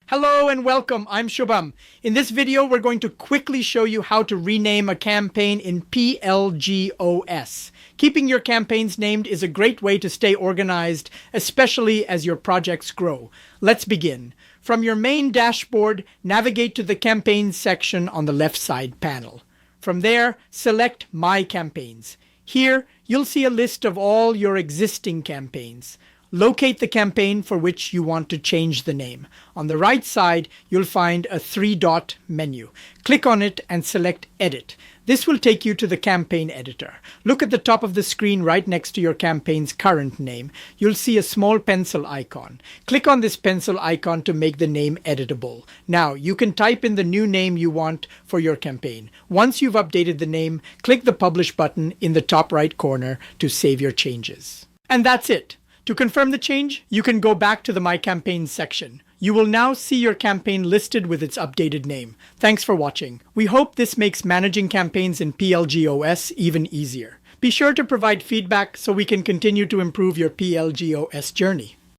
Hello and welcome, I'm Shubham. In this video, we're going to quickly show you how to rename a campaign in PLG OS. Keeping your campaigns named is a great way to stay organized, especially as your projects grow. Let's begin. From your main dashboard, navigate to the Campaigns section on the left side panel. From there, select My Campaigns. Here, you'll see a list of all your existing campaigns. Locate the campaign for which you want to change the name. On the right side, you'll find a three-dot menu. Click on it and select Edit. This will take you to the campaign editor. Look at the top of the screen right next to your campaign's current name. You'll see a small pencil icon. Click on this pencil icon to make the name editable. Now, you can type in the new name you want for your campaign. Once you've updated the name, click the Publish button in the top right corner to save your changes. And that's it. To confirm the change, you can go back to the My Campaigns section. You will now see your campaign listed with its updated name. Thanks for watching. We hope this makes managing campaigns in PLG OS even easier. Be sure to provide feedback so we can continue to improve your PLG OS journey.